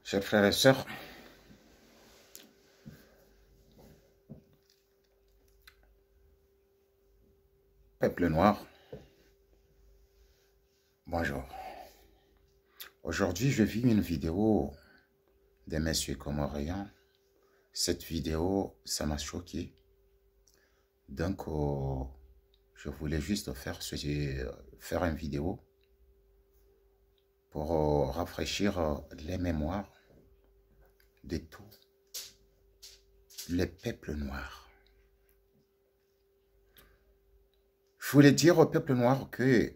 Chers frères et sœurs, peuple noir, bonjour. Aujourd'hui, je vis une vidéo des messieurs comoriens. Cette vidéo, ça m'a choqué. Donc, je voulais juste faire une vidéo pour rafraîchir les mémoires de tous les peuples noirs. Je voulais dire au peuple noir que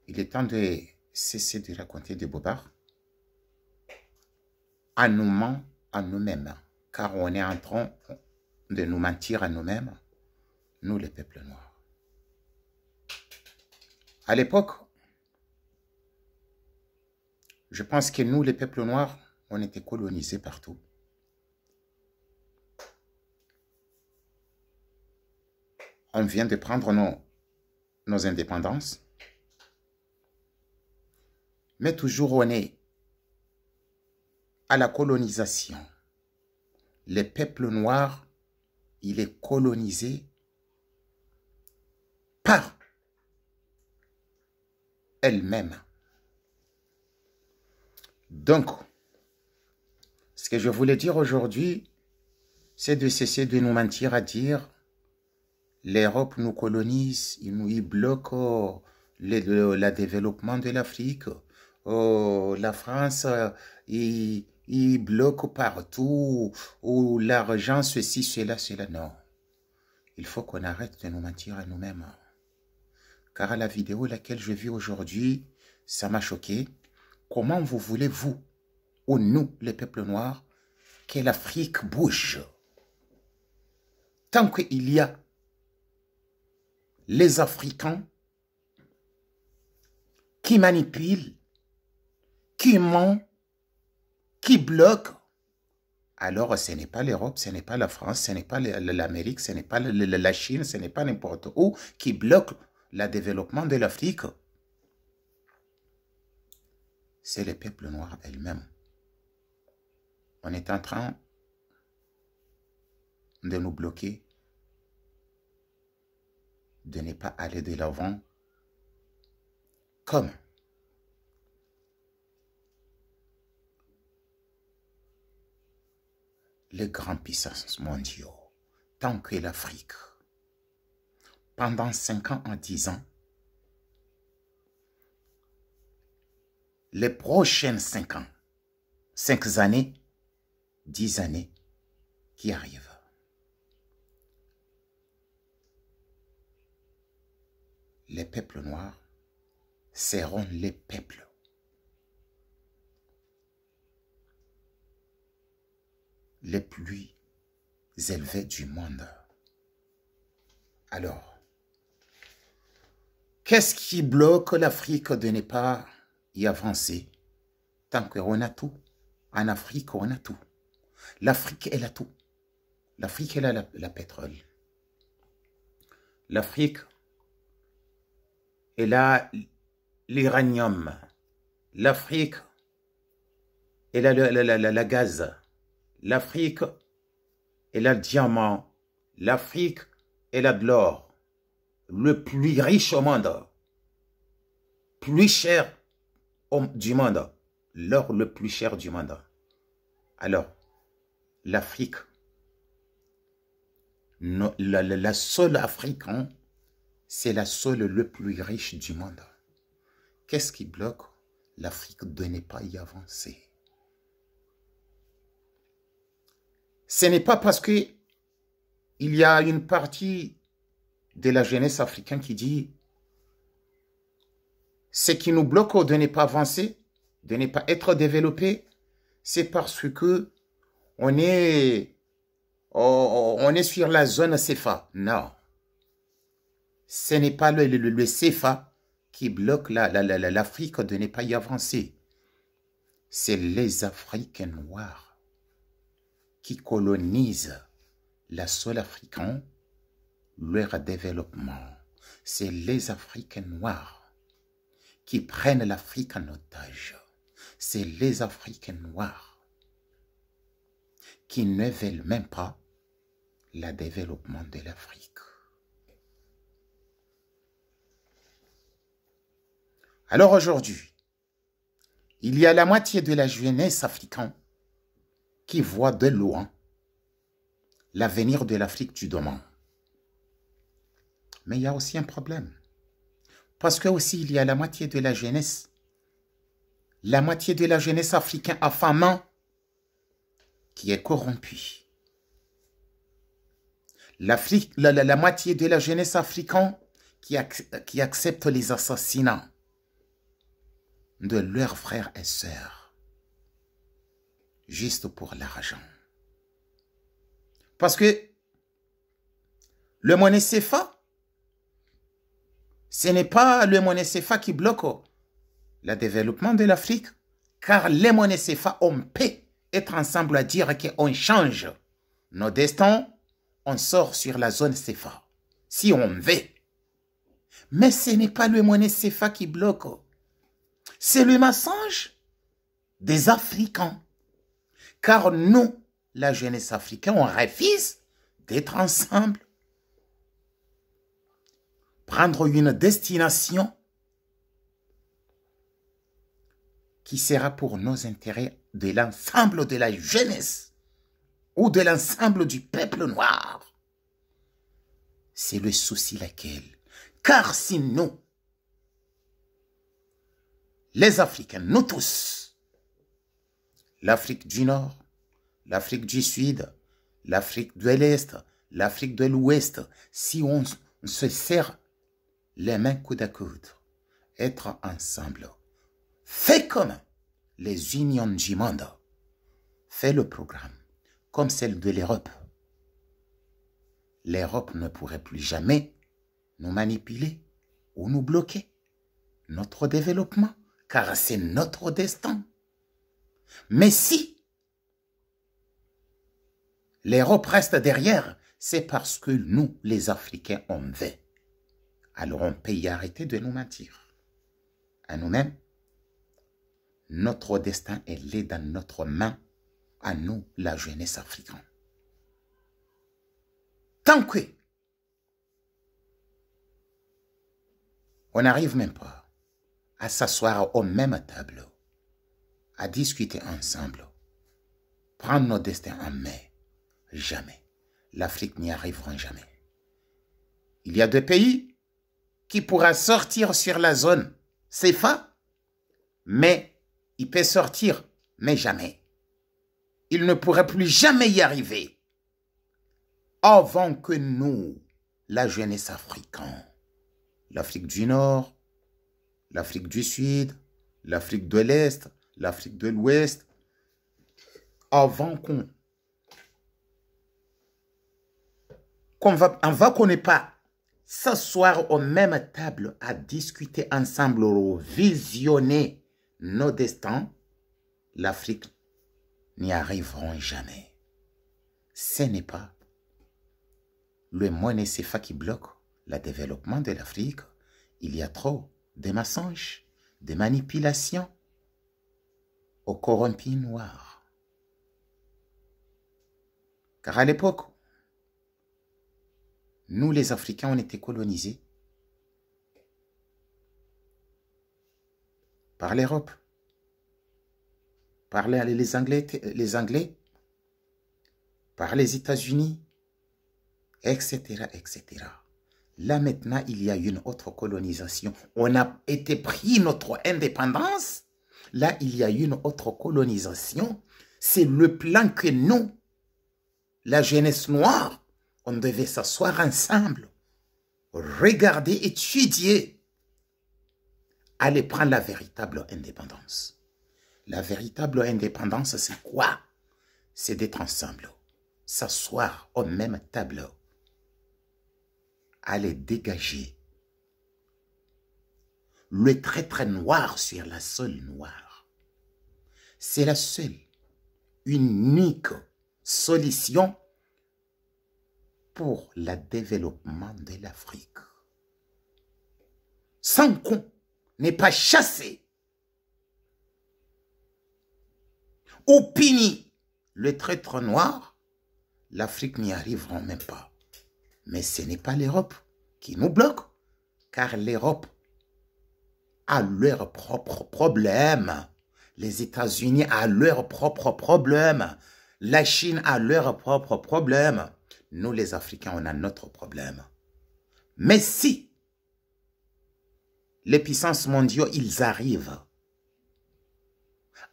il est temps de cesser de raconter des bobards en nous ment à nous-mêmes, car on est en train de nous mentir à nous-mêmes, nous les peuples noirs. À l'époque, je pense que nous les peuples noirs, on était colonisés partout. On vient de prendre nos indépendances, mais toujours on est à la colonisation. Les peuples noirs, il est colonisé par elle-même. Donc, ce que je voulais dire aujourd'hui, c'est de cesser de nous mentir à dire l'Europe nous colonise, il bloque le développement de l'Afrique. La France, il bloque partout, ou l'argent, ceci, cela, cela. Non. Il faut qu'on arrête de nous mentir à nous-mêmes. Car à la vidéo laquelle je vis aujourd'hui, ça m'a choqué. Comment vous voulez, vous, ou nous, les peuples noirs, que l'Afrique bouge? Tant qu'il y a les Africains qui manipulent, qui mentent, qui bloquent, alors ce n'est pas l'Europe, ce n'est pas la France, ce n'est pas l'Amérique, ce n'est pas la Chine, ce n'est pas n'importe où qui bloque le développement de l'Afrique. C'est les peuples noirs elles-mêmes. On est en train de nous bloquer, de ne pas aller de l'avant, comme les grandes puissances mondiaux, tant que l'Afrique, pendant 5 ans en 10 ans, les prochaines 5 ans, 5 années, 10 années qui arrivent. Les peuples noirs seront les peuples les plus élevés du monde. Alors, qu'est-ce qui bloque l'Afrique de ne pas y avancer? Tant qu'on a tout. En Afrique, on a tout. L'Afrique, elle a tout. L'Afrique, elle a la pétrole. L'Afrique, elle a l'uranium. L'Afrique, elle a la gaz. L'Afrique, elle a le diamant. L'Afrique, elle a de l'or. Le plus riche au monde. Plus cher du monde. L'or le plus cher du monde. Alors, l'Afrique, la seule Africaine, c'est la seule le plus riche du monde. Qu'est-ce qui bloque l'Afrique de ne pas y avancer? Ce n'est pas parce que il y a une partie de la jeunesse africaine qui dit ce qui nous bloque de ne pas avancer, de ne pas être développé, c'est parce que on est sur la zone CFA. Non. Ce n'est pas le CFA qui bloque l'Afrique de ne pas y avancer. C'est les Africains noirs qui colonisent la seule africaine, leur développement. C'est les Africains noirs qui prennent l'Afrique en otage. c'est les Africains noirs qui ne veulent même pas le développement de l'Afrique. Alors aujourd'hui, il y a la moitié de la jeunesse africaine qui voit de loin l'avenir de l'Afrique du demain. Mais il y a aussi un problème. Parce que aussi il y a la moitié de la jeunesse africaine affamée qui est corrompue. La moitié de la jeunesse africaine qui accepte les assassinats de leurs frères et sœurs, juste pour l'argent. Parce que le monnaie CFA, ce n'est pas le monnaie CFA qui bloque le développement de l'Afrique, car les monnaies CFA, on peut être ensemble à dire qu'on change nos destins, on sort sur la zone CFA, si on veut. Mais ce n'est pas le monnaie CFA qui bloque. C'est le mensonge des Africains. Car nous, la jeunesse africaine, on refuse d'être ensemble. Prendre une destination qui sera pour nos intérêts de l'ensemble de la jeunesse ou de l'ensemble du peuple noir. C'est le souci laquelle. Car sinon, les Africains, nous tous, l'Afrique du Nord, l'Afrique du Sud, l'Afrique de l'Est, l'Afrique de l'Ouest, si on se serre les mains coude à coude, être ensemble, fait comme les unions du monde, fait le programme comme celle de l'Europe. L'Europe ne pourrait plus jamais nous manipuler ou nous bloquer notre développement, car c'est notre destin. Mais si l'Europe reste derrière, c'est parce que nous, les Africains, on veut. Alors on peut y arrêter de nous mentir à nous-mêmes. Notre destin, elle est dans notre main, à nous, la jeunesse africaine. Tant que on n'arrive même pas à s'asseoir au même table, à discuter ensemble, prendre nos destins en main, jamais. L'Afrique n'y arrivera jamais. Il y a deux pays qui pourra sortir sur la zone CFA, mais il peut sortir, mais jamais. Il ne pourra plus jamais y arriver avant que nous, la jeunesse africaine, l'Afrique du Nord, l'Afrique du Sud, l'Afrique de l'Est, l'Afrique de l'Ouest, avant qu'on n'ait pas s'asseoir aux mêmes tables à discuter ensemble ou visionner nos destins, l'Afrique n'y arriveront jamais. Ce n'est pas le monnaie CFA qui bloque le développement de l'Afrique. Il y a trop de mensonges, de manipulations aux corrompus noirs. Car à l'époque, nous les Africains, on était colonisés par l'Europe, par les Anglais, par les États-Unis, etc., etc. Là maintenant, il y a une autre colonisation. On a été pris notre indépendance. Là, il y a une autre colonisation. C'est le plan que nous, la jeunesse noire, on devait s'asseoir ensemble, regarder, étudier, aller prendre la véritable indépendance. La véritable indépendance, c'est quoi? C'est d'être ensemble, s'asseoir au même tableau, aller dégager le traître noir sur la seule noire. C'est la seule, unique solution pour le développement de l'Afrique. Sans qu'on n'ait pas chassé Oupini, le traître noir, l'Afrique n'y arrivera même pas. Mais ce n'est pas l'Europe qui nous bloque, car l'Europe a leurs propres problèmes. Les États-Unis ont leurs propres problèmes. La Chine a leurs propres problèmes. Nous, les Africains, on a notre problème. Mais si les puissances mondiales, ils arrivent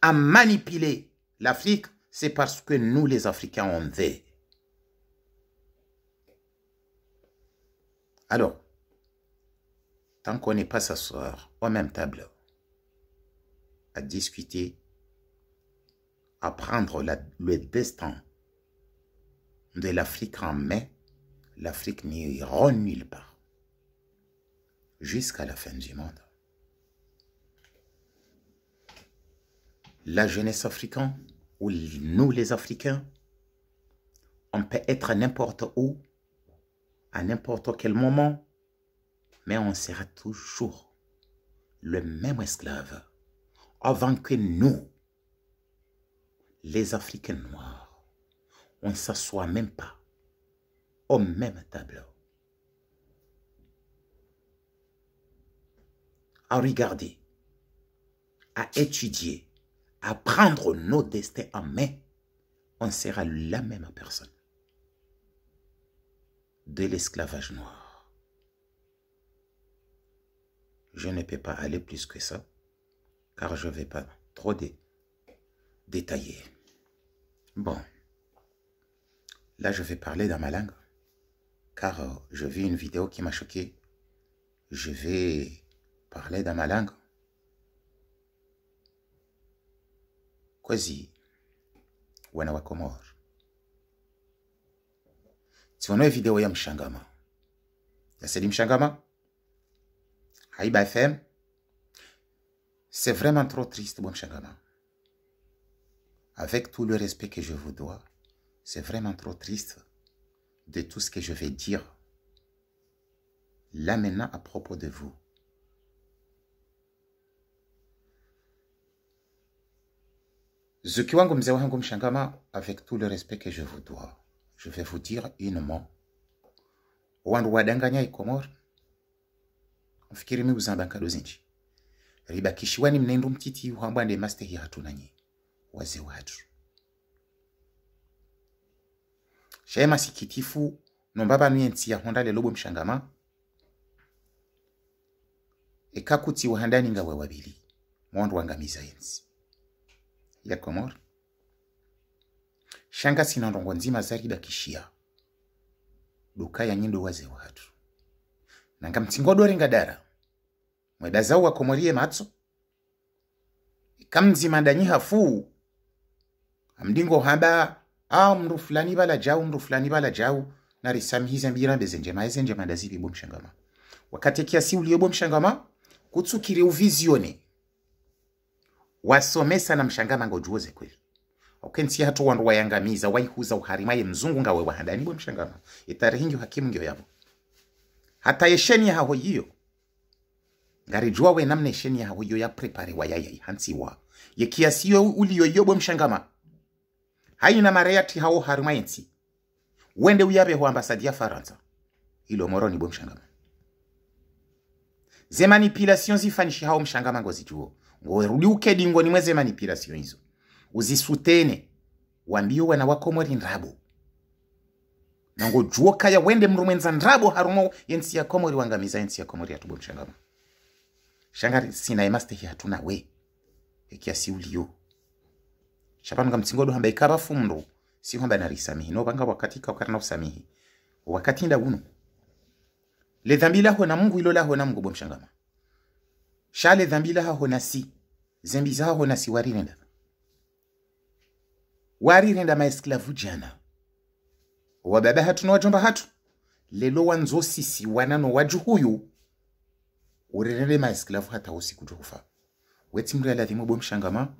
à manipuler l'Afrique, c'est parce que nous, les Africains, on veut. Alors, tant qu'on n'est pas s'asseoir aux mêmes tables, à discuter, à prendre le destin de l'Afrique en main, l'Afrique n'ira nulle part. Jusqu'à la fin du monde. La jeunesse africaine, ou nous les Africains, on peut être n'importe où, à n'importe quel moment, mais on sera toujours le même esclave avant que nous, les Africains noirs, on ne s'assoit même pas au même tableau. À regarder, à étudier, à prendre nos destins en main, on sera la même personne. De l'esclavage noir. Je ne peux pas aller plus que ça, car je ne vais pas trop détailler. Bon, là je vais parler dans ma langue, car je vis une vidéo qui m'a choqué. Je vais parler dans ma langue. Kwezi, wana wa Komoro. Tionoe video ya Mshangama. Ya Sedi Mshangama. Haïba FM. C'est vraiment trop triste, bon Mshangama. Avec tout le respect que je vous dois, c'est vraiment trop triste de tout ce que je vais dire là maintenant à propos de vous. Zukiwangu mzee wangu Mshangama, avec tout le respect que je vous dois, je vais vous dire une mot. Wandu wadanganya ikomor. Mfikiri mi uzambaka dozinchi. Ribakishiwani mnendo mtiti uhambande mastehi hatunanyi. Waze watu. Shema sikitifu nombaba nuyensi ya honda le lobo Mshangama. Ekakuti wahandani nga wawabili. Mwandu wangamiza yensi. Ya Komoro. Shanga sinandongo nzima zari bakishia. Duka ya nyindo waze watu. Nanga mtingodo rengadara. Mwedaza wa Komorie matso. Ikamzima ndanyi hafu. Amdingo hamba. Mru fulani bala jau. Na risamihize mbira bezenjema. Ezenjema dazibi bo Mshangama. Wakati kiasi ulio bo Mshangama. Kutsukiri uvizione. Wasomesa na Mshangama ngojuoze kweli. Okensi hatu wandu wayangamiza, waihuza uharimaye mzungu ngawe wahandani bo Mshangama. Itari hingyo hakimu ngyo yabo. Hata yesheni ya haho hiyo. Ngarijua we namne yesheni ya haho hiyo ya prepare wa yaya hansiwa. Ye kiasi yo uliyo yobo Mshangama. Haina marayati hao harimaye nsi. Wende uyabe ho ambasadi ya Faransa. Ilo moroni bo Mshangama. Ze manipulation zifanishi hao Mshangama ngozi juo. Rudi ukedi ngoni mweze manipulation hizo. Uzisutene. Wambio wana wakomori nrabo. Nango juo kaya wende mrumenza nrabo harumo yensi ya Komori wangamiza yensi ya Komori ya tubo Mshangama. Shangari sina emastehi hatuna we. Ekiasi ulio. Shapanu kamtingodo hamba ikaba fumro. Si hamba narisamihi. No banga wakati kaukarna usamihi. Wakati nda uno. Le dhambila ho na Mungu ilo la ho na Mungu bo Mshangama. Shale dhambila ho na si. Zembiza ho na si warirenda. Warirenda maesklavu jana. Wababa hatu na wajomba hatu. Lelo wanzo sisi wanano waju huyu. Urerele maesklavu hata usi kujuhufa. Weti mre aladhimu bo Mshangama.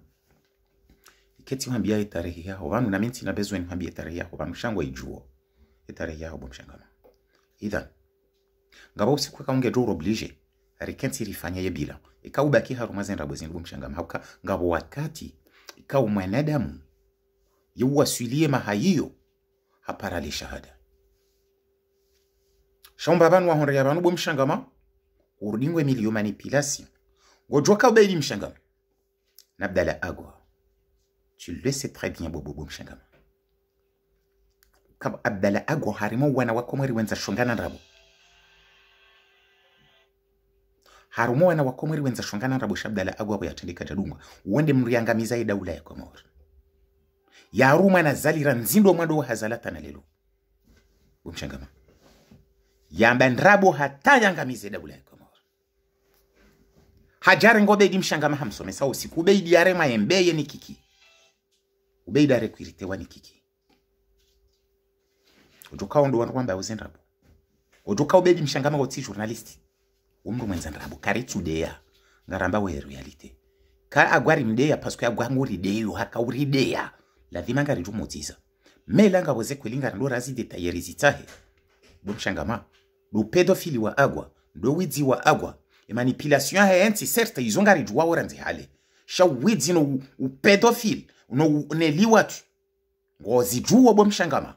Iketi wambia itarehi yao. Wanu na minti na bezweni wambia itarehi yao. Wanu shangwa ijuo. Itarehi yao bo Mshangama. Idhan. Ngaba usiku kaunge joro oblige. Arikensi rifanya ye bila. Ika ubaki harumazen rabo zinu bo Mshangama. Hauka ngaba wakati. Ika umwanadamu. yuwasuilie mahayiyo haparale shahada shamba banu wahonre ya banu bomshangama urdingwe milio manipulation gojoka ubeili mshangama nabdala agwa tu le sais très bien bobo bomshangama kab abdala agwa harimo wana wakomweri wenza shongana rabo harumo wana wakomweri wenza shongana rabo shabdala agwa yatendeka jadungwa uende mriangamiza daula ya Komoro ya ruma na zalira nzindo mwado hazalata na lelo bomshangama yamba ndrabo hata yangamize daula ya Komoro hajare ngobe di mshangama hamsome sawo siku beidi yare maembeye ni kiki ubeida are kwiritewa ni kiki ojoka ondo wanrwamba uzendrabo ojoka ubedi mshangama goti journalist umru mwenza ndrabo kare tudea ngaramba we realite ka agwari mdeya pasko ya gwanguri deyo haka urideya lazima ngari jumuziza mela ngaboze kwelinga ndo razi detayeri zitahe bomshangama do pedofili wa agwa do wizi wa agwa manipulation ha enti certes ils ont ngari jwa oranze hale sha wizi no pedofili no neliwatu ngozi juwo bomshangama